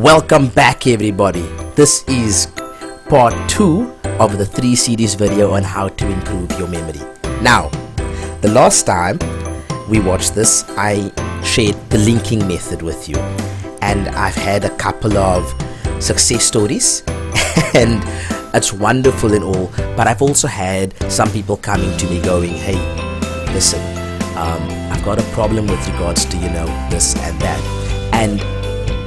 Welcome back everybody. This is part 2 of the 3 series video on how to improve your memory. Now, the last time we watched this, I shared the linking method with you, and I've had a couple of success stories and it's wonderful and all, but I've also had some people coming to me going, hey, listen, I've got a problem with regards to this and that, and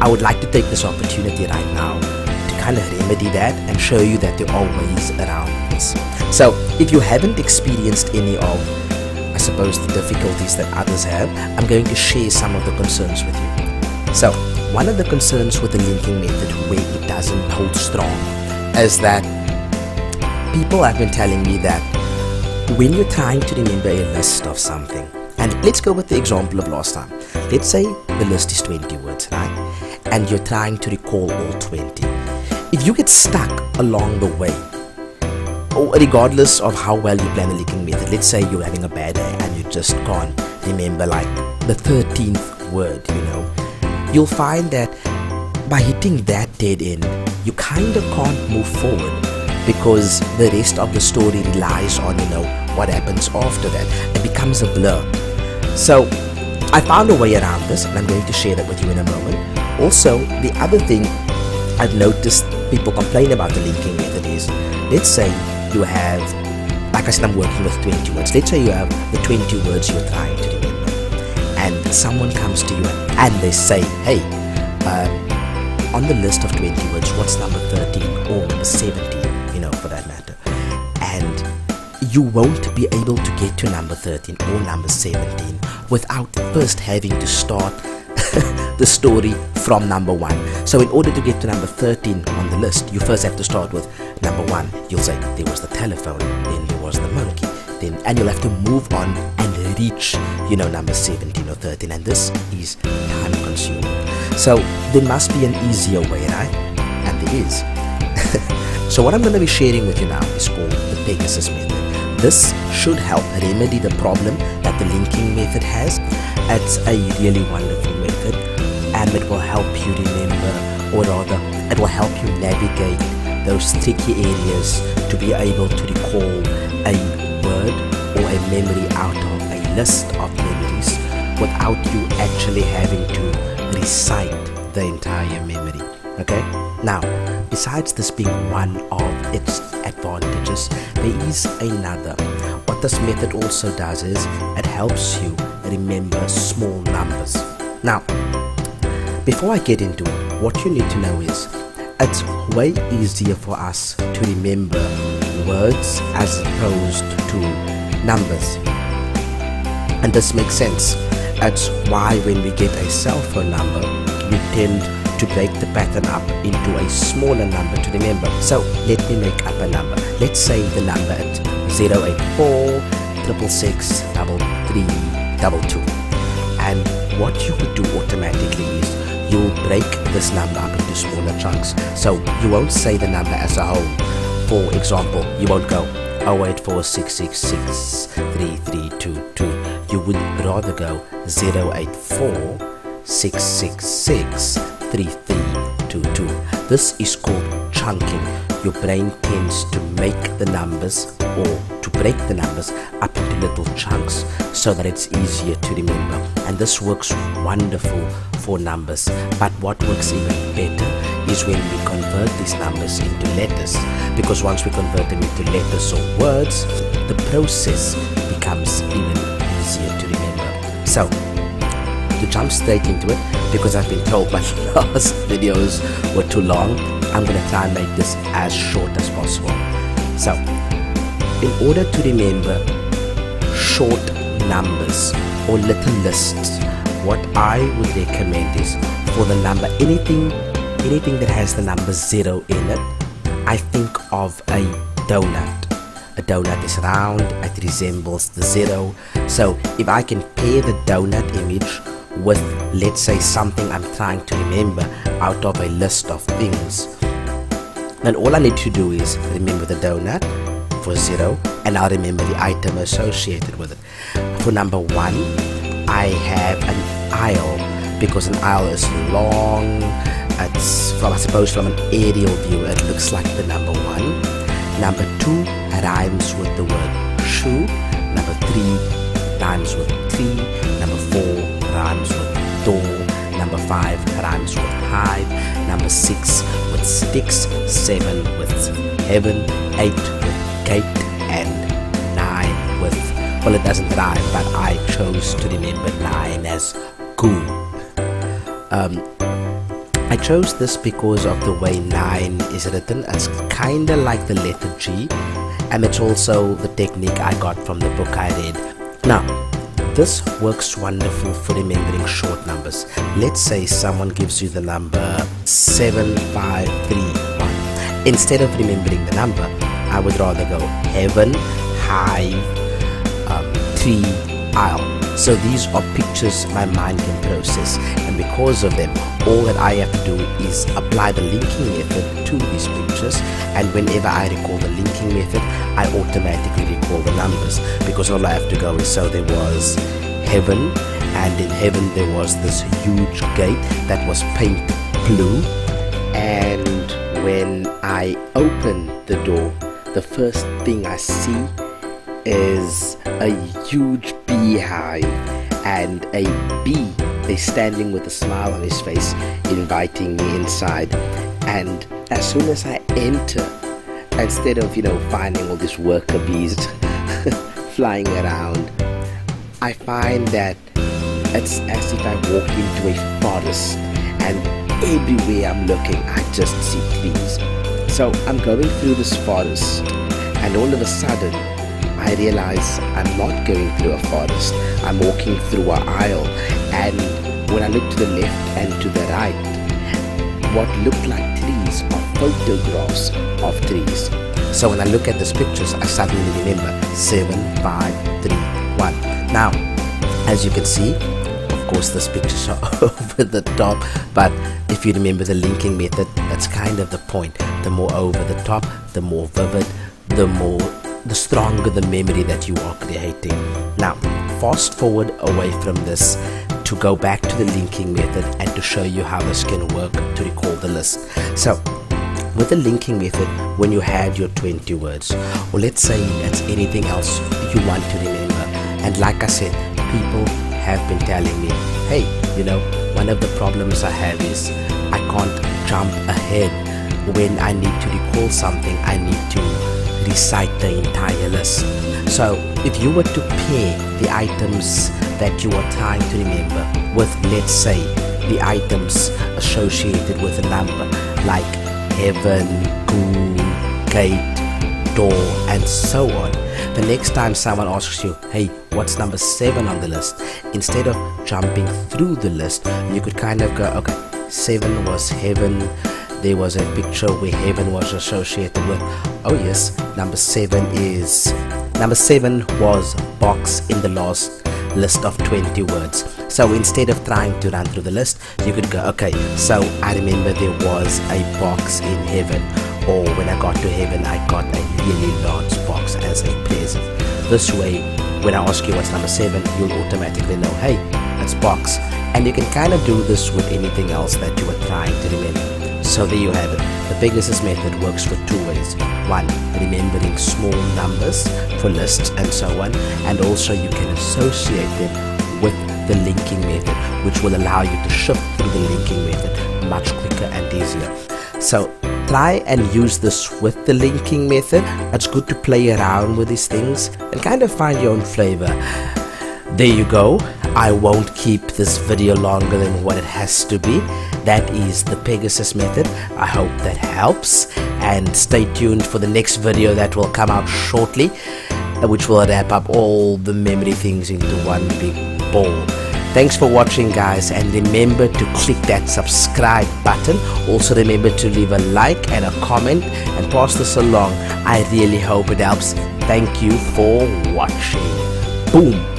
I would like to take this opportunity right now to kind of remedy that and show you that there are ways around this. So if you haven't experienced any of, I suppose, the difficulties that others have, I'm going to share some of the concerns with you. So one of the concerns with the linking method where it doesn't hold strong is that people have been telling me that when you're trying to remember a list of something, and let's go with the example of last time. Let's say the list is 20 words, right? And you're trying to recall all 20. If you get stuck along the way, or regardless of how well you plan a linking method, let's say you're having a bad day and you just can't remember like the 13th word, you'll find that by hitting that dead end, you kind of can't move forward because the rest of the story relies on, what happens after that. It becomes a blur. So I found a way around this, and I'm going to share that with you in a moment. Also, the other thing I've noticed people complain about the linking method is, let's say you have, like I said, I'm working with 20 words. Let's say you have the 20 words you're trying to remember, and someone comes to you and they say, hey, on the list of 20 words, what's number 13 or number 17, for that matter? And you won't be able to get to number 13 or number 17 without first having to start the story from number 1. So in order to get to number 13 on the list, you first have to start with number 1. You'll say there was the telephone, then there was the monkey, and you'll have to move on and reach number 17 or 13, and this is time consuming. So there must be an easier way, right? And there is. So what I'm going to be sharing with you now is called the Pegasus Method. This should help remedy the problem that the linking method has. It's a really wonderful method, and it will help you remember, or rather, it will help you navigate those tricky areas to be able to recall a word or a memory out of a list of memories without you actually having to recite the entire memory. Okay? Now, besides this being one of its advantages, there is another. What this method also does is it helps you remember small numbers. Now, before I get into it, what you need to know is it's way easier for us to remember words as opposed to numbers. And this makes sense. That's why when we get a cell phone number, we tend to break the pattern up into a smaller number to remember. So let me make up a number. Let's say the number at 084 666 3322. And what you would do automatically is you'll break this number up into smaller chunks. So you won't say the number as a whole. For example, you won't go 084 666 3322. You would rather go 084 666 3322. This is called chunking. Your brain tends to make the numbers, or to break the numbers up into little chunks so that it's easier to remember. And this works wonderful for numbers. But what works even better is when we convert these numbers into letters, because once we convert them into letters or words, the process becomes even easier to remember. So to jump straight into it, because I've been told my last videos were too long, I'm going to try and make this as short as possible. So, in order to remember short numbers or little lists, what I would recommend is for the number, anything that has the number 0 in it, I think of a donut. A donut is round, it resembles the 0. So if I can pair the donut image with, let's say, something I'm trying to remember out of a list of things, then all I need to do is remember the donut for 0, and I'll remember the item associated with it. For number 1, I have an aisle, because an aisle is long, It's from, I suppose, from an aerial view, it looks like the number 1. Number 2 rhymes with the word shoe. Number 3 rhymes with tree. Number 4 rhymes with door. Number 5 rhymes with hive. Number 6 with sticks. 7 with heaven. 8 with gate. And 9 with, well, it doesn't rhyme, but I chose to remember 9 as goo. I chose this because of the way 9 is written. It's kinda like the letter G, and it's also the technique I got from the book I read. Now, this works wonderful for remembering short numbers. Let's say someone gives you the number 7531. Instead of remembering the number, I would rather go heaven, hive, tree, aisle. So these are pictures my mind can process, and because of them, all that I have to do is apply the linking method to these pictures, and whenever I recall the linking method, I automatically recall the numbers, because all I have to go is, so there was heaven, and in heaven there was this huge gate that was paint blue, and when I open the door, the first thing I see is a huge beehive and a bee is standing with a smile on his face, inviting me inside. And as soon as I enter, instead of finding all these worker bees flying around, I find that it's as if I walk into a forest, and everywhere I'm looking I just see trees. So I'm going through this forest, and all of a sudden I realize I'm not going through a forest, I'm walking through an aisle, and when I look to the left and to the right, what looked like trees are photographs of trees. So when I look at these pictures, I suddenly remember 7531. Now, as you can see, of course these pictures are over the top, but if you remember the linking method, that's kind of the point. The more over the top, the more vivid, the stronger the memory that you are creating. Now, fast forward away from this to go back to the linking method and to show you how this can work to recall the list. So, with the linking method, when you had your 20 words, or let's say it's anything else you want to remember, and like I said, people have been telling me, hey, one of the problems I have is I can't jump ahead. When I need to recall something, I need to recite the entire list. So if you were to pair the items that you are trying to remember with, let's say, the items associated with a number like heaven, goo, gate, door, and so on, the next time someone asks you, hey, what's number 7 on the list, instead of jumping through the list, you could kind of go, okay, 7 was heaven. There was a picture where heaven was associated with, oh yes, number 7 was box in the last list of 20 words. So instead of trying to run through the list, you could go, okay, so I remember there was a box in heaven, or when I got to heaven, I got a really large box as a present. This way, when I ask you what's number 7, you'll automatically know, hey, it's box. And you can kind of do this with anything else that you are trying to remember. So there you have it. The Pegasus method works for 2 ways. 1, remembering small numbers for lists and so on, and also you can associate them with the linking method, which will allow you to shift through the linking method much quicker and easier. So try and use this with the linking method. It's good to play around with these things and kind of find your own flavor. There you go. I won't keep this video longer than what it has to be. That is the Pegasus method. I hope that helps, and stay tuned for the next video that will come out shortly, which will wrap up all the memory things into one big ball. Thanks for watching, guys, and remember to click that subscribe button. Also remember to leave a like and a comment and pass this along. I really hope it helps. Thank you for watching. Boom.